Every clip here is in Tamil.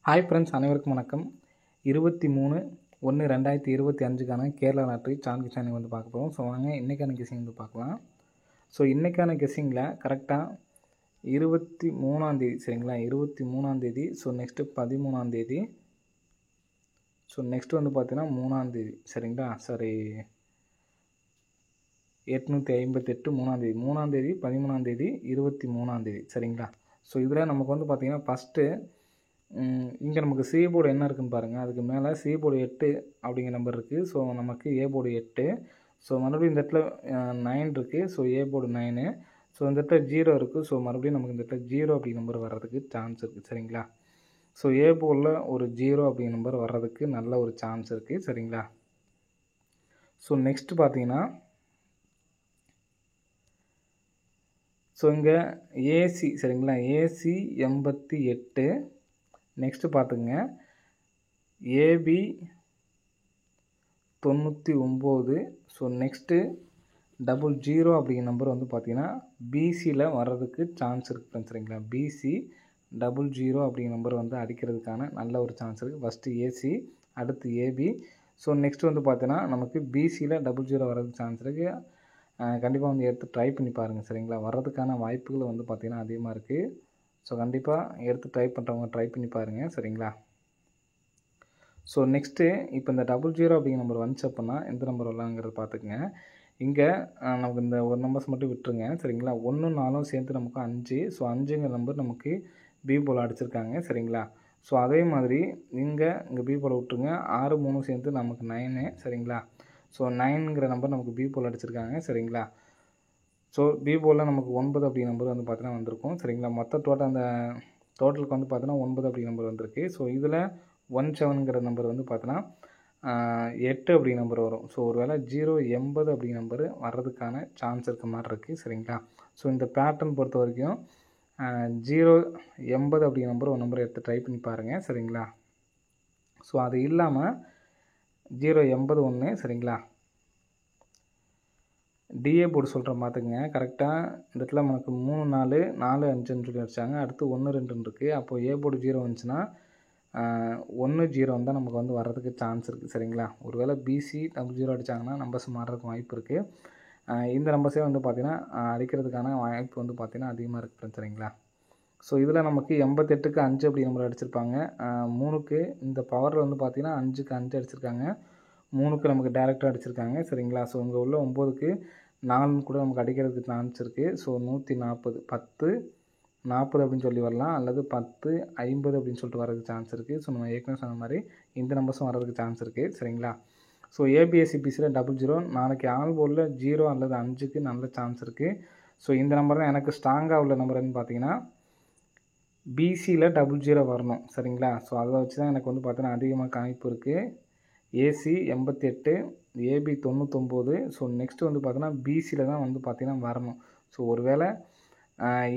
ஹாய் ஃப்ரெண்ட்ஸ், அனைவருக்கும் வணக்கம். 23/1/2025க்கான கேரளா லாட்ரி சான்ஸ் வந்து பார்க்க போகிறோம். ஸோ வாங்க இன்றைக்கான கெஸ்ஸிங் வந்து பார்க்கலாம். ஸோ இன்றைக்கான கெஸ்ஸிங்கில் கரெக்டாக 23ஆந்தேதி சரிங்களா, 23ஆந்தேதி. ஸோ நெக்ஸ்ட்டு 13ஆந்தேதி. ஸோ நெக்ஸ்ட்டு வந்து பார்த்தீங்கன்னா 3ஆந்தேதி சரிங்களா, சாரி 858 3ஆந்தேதி, 3ஆந்தேதி, 13ஆந்தேதி, 23ஆந்தேதி சரிங்களா. ஸோ இதில் நமக்கு வந்து பார்த்திங்கன்னா ஃபஸ்ட்டு இங்கே நமக்கு சி போர்டு என்ன இருக்குதுன்னு பாருங்கள். அதுக்கு மேலே சி போர்டு 8 அப்படிங்கிற நம்பர் இருக்குது. ஸோ நமக்கு ஏ போர்டு 8. ஸோ மறுபடியும் இந்த இடத்துல 9 இருக்குது. So A board 9. ஸோ இந்த இடத்துல 0 இருக்குது. ஸோ மறுபடியும் நமக்கு இந்த இடத்துல 0 அப்படிங்கிற நம்பர் வர்றதுக்கு சான்ஸ் இருக்குது சரிங்களா. ஸோ ஏ போர்டில் ஒரு 0 அப்படிங்கிற நம்பர் வர்றதுக்கு நல்ல ஒரு சான்ஸ் இருக்குது சரிங்களா. ஸோ நெக்ஸ்ட்டு பார்த்தீங்கன்னா ஸோ இங்கே ஏசி சரிங்களா, ஏசி 88. நெக்ஸ்ட்டு பார்த்துங்க ஏபி 99. ஸோ நெக்ஸ்ட்டு 00 அப்படிங்கிற நம்பர் வந்து பார்த்திங்கன்னா பிசியில் வர்றதுக்கு சான்ஸ் இருக்குது சரிங்களா. பிசி 00 அப்படிங்கிற நம்பர் வந்து அடிக்கிறதுக்கான நல்ல ஒரு சான்ஸ் இருக்குது. ஃபஸ்ட்டு ஏசி, அடுத்து ஏபி. ஸோ நெக்ஸ்ட் வந்து பார்த்தீங்கன்னா நமக்கு பிசியில் 00 வர்றதுக்கு சான்ஸ் இருக்குது. கண்டிப்பாக வந்து எடுத்து ட்ரை பண்ணி பாருங்கள் சரிங்களா. வர்றதுக்கான வாய்ப்புகள் வந்து பார்த்திங்கன்னா அதிகமாக இருக்குது. ஸோ கண்டிப்பாக எடுத்து ட்ரை பண்ணுறவங்க ட்ரை பண்ணி பாருங்கள் சரிங்களா. ஸோ நெக்ஸ்ட்டு இப்போ இந்த 00 அப்படிங்கிற நம்பர் வந்துச்சு அப்படின்னா எந்த நம்பர் வரலாங்கிறத பார்த்துக்குங்க. இங்கே நமக்கு இந்த ஒரு நம்பர்ஸ் மட்டும் விட்டுருங்க சரிங்களா. 1 4 சேர்த்து நமக்கு 5. ஸோ 5ங்கிற நம்பர் நமக்கு பி போல் அடிச்சிருக்காங்க சரிங்களா. ஸோ அதே மாதிரி இங்கே பி போல் விட்டுருங்க. 6 3 சேர்த்து நமக்கு 9 சரிங்களா. ஸோ 9ங்கிற நம்பர் நமக்கு பி போல் அடிச்சிருக்காங்க சரிங்களா. ஸோ பி போலில் நமக்கு 9 அப்படிங்கிற நம்பர் வந்து பார்த்தீங்கன்னா வந்திருக்கும் சரிங்களா. மொத்த அந்த டோட்டலுக்கு வந்து பார்த்தீங்கன்னா 9 அப்படிங்கிற நம்பர் வந்திருக்கு. ஸோ இதில் 17ங்கிற நம்பர் வந்து பார்த்தீங்கன்னா 8 அப்படிங்கிற நம்பர் வரும். ஸோ ஒரு வேளை 080 அப்படிங்கிற நம்பர் வர்றதுக்கான சான்ஸ் இருக்க மாதிரி இருக்குது சரிங்களா. ஸோ இந்த பேட்டர்ன் பொறுத்த வரைக்கும் 080 அப்படிங்கிற நம்பர் ஒரு நம்பரை எடுத்து ட்ரை பண்ணி பாருங்கள் சரிங்களா. ஸோ அது இல்லாமல் 081 சரிங்களா. டிஏ போர்டு சொல்கிறேன் பார்த்துக்குங்க. கரெக்டாக இந்த இடத்துல நமக்கு 3 4 4 5ன்னு சொல்லி வச்சாங்க. அடுத்து 1 2ன்னு இருக்குது. அப்போது ஏ போர்டு 0 வந்துச்சுன்னா 1 0 தான் நமக்கு வந்து வர்றதுக்கு சான்ஸ் இருக்குது சரிங்களா. ஒருவேளை பிசி 00 அடித்தாங்கன்னா நம்பர்ஸ் மாறுறதுக்கு வாய்ப்பு இருக்குது. இந்த நம்பர்ஸே வந்து பார்த்திங்கன்னா அடிக்கிறதுக்கான வாய்ப்பு வந்து பார்த்திங்கன்னா அதிகமாக இருக்குது சரிங்களா. ஸோ இதில் நமக்கு 88க்கு 5 அப்படி நம்பர் அடிச்சிருப்பாங்க. 3க்கு இந்த பவரில் வந்து பார்த்திங்கன்னா 5க்கு 5 அடிச்சிருக்காங்க. 3க்கு நமக்கு டேரெக்டாக அடிச்சிருக்காங்க சரிங்களா. ஸோ இங்கே உள்ள 9க்கு 4 கூட நமக்கு அடிக்கிறதுக்கு சான்ஸ் இருக்குது. ஸோ 140 10 40 அப்படின்னு சொல்லி வரலாம், அல்லது 10 50 அப்படின்னு சொல்லிட்டு வரதுக்கு சான்ஸ் இருக்குது. ஸோ நம்ம ஏற்கனவே சொன்ன மாதிரி இந்த நம்பர்ஸும் வர்றதுக்கு சான்ஸ் இருக்குது சரிங்களா. ஸோ ஏபிஎஸ்சிபிசியில் 00 நாளைக்கு ஆல் போர்டில் 0 அல்லது 5க்கு நல்ல சான்ஸ் இருக்குது. ஸோ இந்த நம்பர் தான் எனக்கு ஸ்ட்ராங்காக உள்ள நம்பர்னு பார்த்தீங்கன்னா பிசியில் 00 வரணும் சரிங்களா. ஸோ அதை வச்சு தான் எனக்கு வந்து பார்த்தீங்கன்னா அதிகமாக காய்ப்பு இருக்குது. AC 88, AB 99. ஸோ நெக்ஸ்ட்டு வந்து பார்த்தீங்கன்னா பிசியில் தான் வந்து பார்த்திங்கன்னா வரணும். ஸோ ஒரு வேளை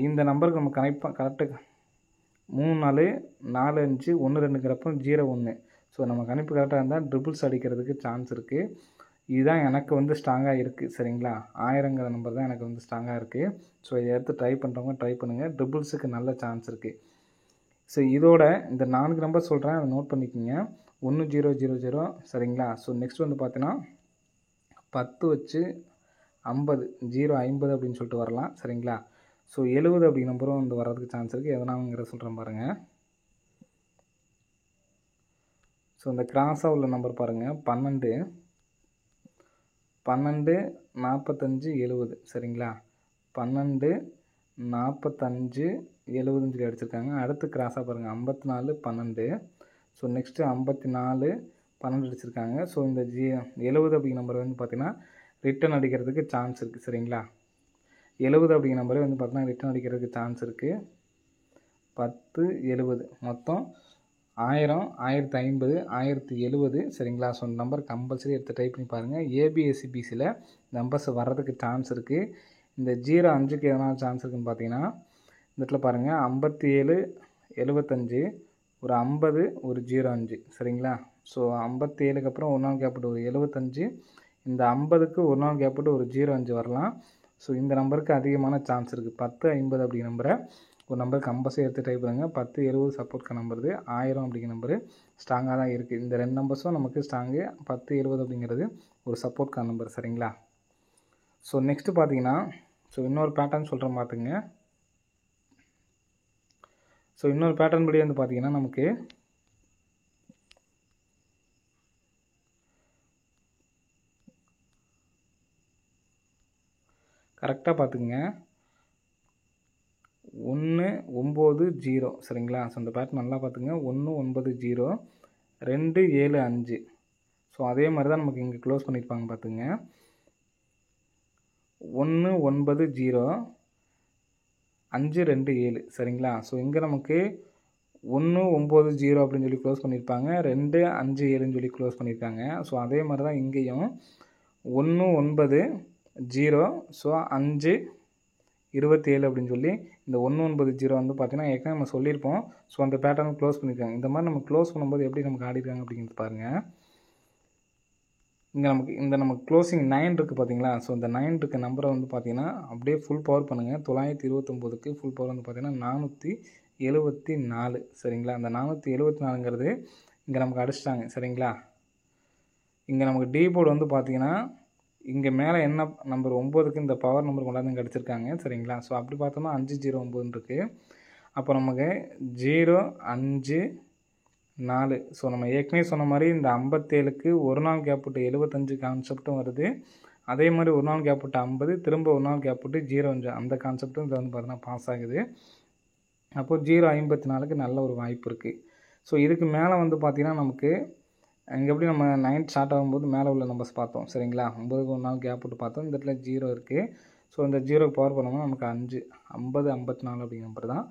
இந்த நம்பருக்கு நம்ம கரெக்டாக 3 4 4 5 1 2ங்கிறப்போ 0 1. ஸோ நம்ம கணிப்பு கரெக்டாக இருந்தால் ட்ரிபிள்ஸ் அடிக்கிறதுக்கு சான்ஸ் இருக்குது. இதுதான் எனக்கு வந்து ஸ்ட்ராங்காக இருக்குது சரிங்களா. 1000ங்கிற நம்பர் தான் எனக்கு வந்து ஸ்ட்ராங்காக இருக்குது. ஸோ இதை எடுத்து ட்ரை பண்ணுறவங்க ட்ரை பண்ணுங்கள். ட்ரிபிள்ஸுக்கு நல்ல சான்ஸ் இருக்குது. ஸோ இதோட இந்த 4 நம்பர் சொல்கிறேன், அதை நோட் பண்ணிக்கோங்க. 1 0 0 0 சரிங்களா. ஸோ நெக்ஸ்ட் வந்து பார்த்தீங்கன்னா 10 வச்சு 50 0 50 அப்படின்னு சொல்லிட்டு வரலாம் சரிங்களா. ஸோ 70 அப்படி நம்பரும் வந்து வர்றதுக்கு சான்ஸ் இருக்குது. எதனாலங்கிற சொல்கிறேன் பாருங்கள். ஸோ இந்த கிராஸாக உள்ள நம்பர் பாருங்கள். 12 12 45 70 சரிங்களா. 12 45 70ன்னு சொல்லி அடிச்சிருக்காங்க. அடுத்து கிராஸாக பாருங்கள் 54 12. ஸோ நெக்ஸ்ட்டு 54 12 அடிச்சிருக்காங்க. ஸோ இந்த 70 அப்படிங்கிற நம்பர் வந்து பார்த்திங்கன்னா ரிட்டன் அடிக்கிறதுக்கு சான்ஸ் இருக்குது சரிங்களா. 70 அப்படிங்கிற நம்பரே வந்து பார்த்திங்கன்னா ரிட்டன் அடிக்கிறதுக்கு சான்ஸ் இருக்குது. 10 70 மொத்தம் 1000 1050 1070 சரிங்களா. ஸோ இந்த நம்பர் கம்பல்சரி எடுத்து ட்ரை பண்ணி பாருங்கள். ஏபிஎஸ்சிபிசியில் நம்பர்ஸ் வர்றதுக்கு சான்ஸ் இருக்குது. இந்த 05க்கு எதனால் சான்ஸ் இருக்குதுன்னு பார்த்தீங்கன்னா இந்த இடத்துல பாருங்கள் 57 75 ஒரு 50 ஒரு 05 சரிங்களா. ஸோ 57க்கு அப்புறம் ஒரு நாள் கேப்பிட்டு ஒரு 75, இந்த 50க்கு ஒரு நாள் கேப்பிட்டு ஒரு 05 வரலாம். ஸோ இந்த நம்பருக்கு அதிகமான சான்ஸ் இருக்குது. 10 50 அப்படிங்கிற நம்பரை ஒரு நம்பர் கம்பல்சரி எடுத்து ட்ரை பண்ணுங்கள். 10 70 சப்போர்ட்கான நம்பர் இது. 1000 அப்படிங்கிற நம்பரு ஸ்ட்ராங்காக தான் இருக்குது. இந்த 2 நம்பர்ஸும் நமக்கு ஸ்ட்ராங்கு. 10 70 அப்படிங்கிறது ஒரு சப்போர்ட்கான நம்பர். சரிங்களா? ஸோ நெக்ஸ்ட்டு பார்த்தீங்கன்னா இன்னொரு பேட்டர்ன் சொல்கிறேன் பார்த்துங்க. இன்னொரு பேட்டர்ன் படி வந்து பார்த்தீங்கன்னா நமக்கு கரெக்டாக பார்த்துக்குங்க 190. சரிங்களா? ஸோ இந்த பேட்டர்ன் நல்லா பார்த்துங்க. 190 275. ஸோ அதே மாதிரி தான் நமக்கு இங்கே க்ளோஸ் பண்ணியிருப்பாங்க பார்த்துங்க. 190 527. சரிங்களா? ஸோ இங்கே நமக்கு 190 அப்படின்னு சொல்லி க்ளோஸ் பண்ணியிருப்பாங்க. 257ன்னு சொல்லி க்ளோஸ் பண்ணியிருக்காங்க. ஸோ அதே மாதிரி தான் இங்கேயும் 190 ஸோ 527 அப்படின்னு சொல்லி இந்த 190 வந்து பார்த்தீங்கன்னா ஏற்கனவே நம்ம சொல்லியிருப்போம். ஸோ அந்த பேட்டர்ன் க்ளோஸ் பண்ணியிருக்காங்க. இந்த மாதிரி நம்ம க்ளோஸ் பண்ணும்போது எப்படி நமக்கு ஆடிருக்காங்க அப்படிங்கிறது பாருங்கள். இங்கே நமக்கு க்ளோசிங் 9 இருக்குது பார்த்தீங்களா? ஸோ இந்த 9 இருக்க நம்பரை வந்து பார்த்தீங்கன்னா அப்படியே ஃபுல் பவர் பண்ணுங்கள். 929க்கு ஃபுல் பவர் வந்து பார்த்தீங்கன்னா 474. சரிங்களா? அந்த 474ங்கிறது இங்கே நமக்கு அடிச்சிட்டாங்க. சரிங்களா? இங்கே நமக்கு டி போர்டு வந்து பார்த்தீங்கன்னா இங்கே மேலே என்ன நம்பர் 9க்கு இந்த பவர் நம்பர் கொண்டாந்து இங்கே அடிச்சிருக்காங்க. சரிங்களா? ஸோ அப்படி பார்த்தோம்னா 509 இருக்குது. அப்போ நமக்கு 054. ஸோ நம்ம ஏற்கனவே சொன்ன மாதிரி இந்த 57க்கு ஒரு நாள் கேப் விட்டு 75 கான்செப்டும் வருது. அதே மாதிரி ஒரு நாள் கேப் விட்டு 50, திரும்ப ஒரு நாள் கேப் விட்டு 05 அந்த கான்செப்டும் இதில் வந்து பார்த்தீங்கன்னா பாஸ் ஆகுது. அப்போது 054க்கு நல்ல ஒரு வாய்ப்பு இருக்குது. ஸோ இதுக்கு மேலே வந்து பார்த்திங்கன்னா நமக்கு இங்கே எப்படி நம்ம 9 ஸ்டார்ட் ஆகும்போது மேலே உள்ள நம்பர்ஸ் பார்த்தோம். சரிங்களா? 9க்கு ஒரு நாள் கேப் விட்டு பார்த்தோம். இந்த இடத்துல 0 இருக்குது. ஸோ இந்த 0க்கு பவர் பண்ணோம்னா நமக்கு 5 50 54 அப்படிங்கிற நம்பர் தான்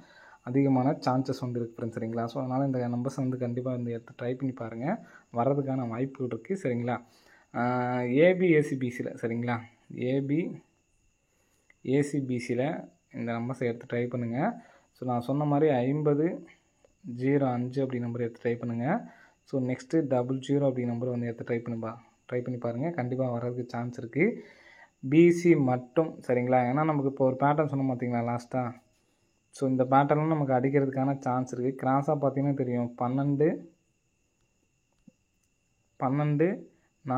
அதிகமான சான்சஸ் வந்து இருக்குது ஃப்ரெண்ட்ஸ். சரிங்களா? ஸோ அதனால் இந்த நம்பர்ஸ் வந்து கண்டிப்பாக வந்து எடுத்து ட்ரை பண்ணி பாருங்கள். வர்றதுக்கான வாய்ப்புகள் இருக்குது. சரிங்களா? ஏபிஎஸ்சிபிசியில் சரிங்களா? ஏபிஎஸ்சிபிசியில் இந்த நம்பர்ஸை எடுத்து ட்ரை பண்ணுங்கள். ஸோ நான் சொன்ன மாதிரி 5005 அப்படி நம்பர் எடுத்து ட்ரை பண்ணுங்கள். ஸோ நெக்ஸ்ட்டு 00 அப்படி நம்பர் வந்து எடுத்து ட்ரை பண்ணி பாருங்கள். கண்டிப்பாக வர்றதுக்கு சான்ஸ் இருக்குது. பிசி மட்டும். சரிங்களா? ஏன்னா நமக்கு இப்போ ஒரு பேட்டர்ன் சொன்ன பார்த்தீங்களா லாஸ்ட்டாக? ஸோ இந்த பேட்டர்னும் நமக்கு அடிக்கிறதுக்கான சான்ஸ் இருக்குது. கிராஸாக பார்த்தீங்கன்னா தெரியும் 12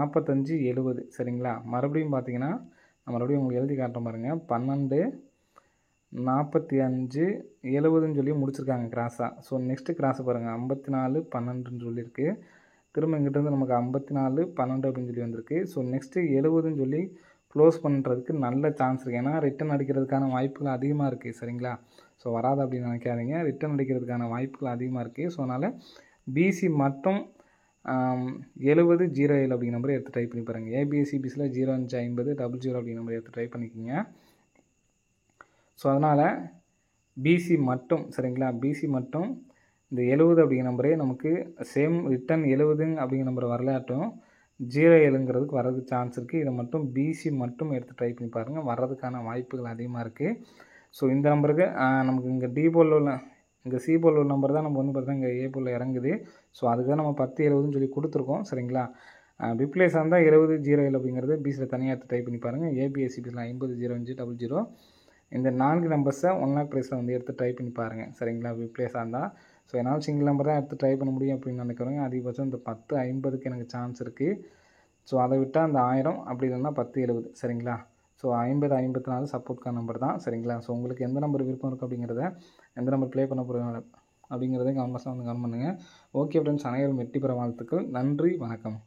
45 70. சரிங்களா? மறுபடியும் பார்த்தீங்கன்னா நான் மறுபடியும் உங்களுக்கு எழுதி காட்டுற பாருங்கள். 12 45 70ன்னு சொல்லி முடிச்சிருக்காங்க கிராஸாக. ஸோ நெக்ஸ்ட்டு கிராஸை பாருங்கள் 54 12ன்னு சொல்லியிருக்கு. திரும்ப இங்கிட்டேருந்து நமக்கு 54 12 அப்படின்னு சொல்லி வந்திருக்கு. ஸோ நெக்ஸ்ட்டு 70ன்னு சொல்லி க்ளோஸ் பண்ணுறதுக்கு நல்ல சான்ஸ் இருக்குது. ஏன்னா ரிட்டன் அடிக்கிறதுக்கான வாய்ப்புகள் அதிகமாக இருக்குது. சரிங்களா? ஸோ வராது அப்படின்னு நினைக்காதீங்க. ரிட்டன் அடிக்கிறதுக்கான வாய்ப்புகள் அதிகமாக இருக்குது. ஸோ அதனால் பிசி மட்டும் 7007 அப்படிங்கிற நம்பரை எடுத்து ட்ரை பண்ணி பாருங்கள். ஏபிஎஸ்சிபிசியில் 0550 00 அப்படிங்கிற நம்பரை எடுத்து ட்ரை பண்ணிக்கோங்க. ஸோ அதனால் பிசி மட்டும். சரிங்களா? பிசி மட்டும் இந்த 70 அப்படிங்கிற நம்பரே நமக்கு சேம் ரிட்டன் 70 அப்படிங்கிற நம்பர் வரலாட்டும் 07ங்கிறதுக்கு வர்றதுக்கு சான்ஸ் இருக்குது. இதை மட்டும் பிசி மட்டும் எடுத்து ட்ரை பண்ணி பாருங்கள். வர்றதுக்கான வாய்ப்புகள் அதிகமாக இருக்குது. ஸோ இந்த நம்பருக்கு நமக்கு இங்கே டி போலில் உள்ள இங்கே சி போலில் உள்ள நம்பர் தான் நம்ம வந்து பார்த்தா இங்கே ஏ போலில் இறங்குது. ஸோ அதுக்கு தான் நம்ம 10 70ன்னு சொல்லி கொடுத்துருக்கோம். சரிங்களா? பிப்ளேஸ் இருந்தால் 7007 அப்படிங்கிறது பிசியில் தனியாக எடுத்து ட்ரை பண்ணி பாருங்கள். ஏபிஎஸ்சிபிசியில் 50 05 00 இந்த 4 நம்பர்ஸை 1 லாக் ப்ரைஸில் வந்து எடுத்து ட்ரை பண்ணி பாருங்கள். சரிங்களா? பிப்ளேஸாக இருந்தால். ஸோ என்னால் சிங்கிள் நம்பர் தான் எடுத்து ட்ரை பண்ண முடியும் அப்படின்னு நினைக்கிறவங்க அதிகபட்சம் இந்த 10 50க்கு எனக்கு சான்ஸ் இருக்குது. ஸோ அதை விட்டால் அந்த 1000 அப்படி இல்லைன்னா 10 70. சரிங்களா? ஸோ 50 54 சப்போர்ட்கான நம்பர் தான். சரிங்களா? ஸோ உங்களுக்கு எந்த நம்பர் விருப்பம் இருக்குது அப்படிங்கிறத எந்த நம்பர் ப்ளே பண்ண போகிறோம் அப்படிங்கிறத கமெண்ட் பாக்ஸில் வந்து கமெண்ட் பண்ணுங்கள். ஓகே ஃப்ரெண்ட்ஸ், அனைவரும் வெற்றி பெற வாழ்த்துக்கள். நன்றி, வணக்கம்.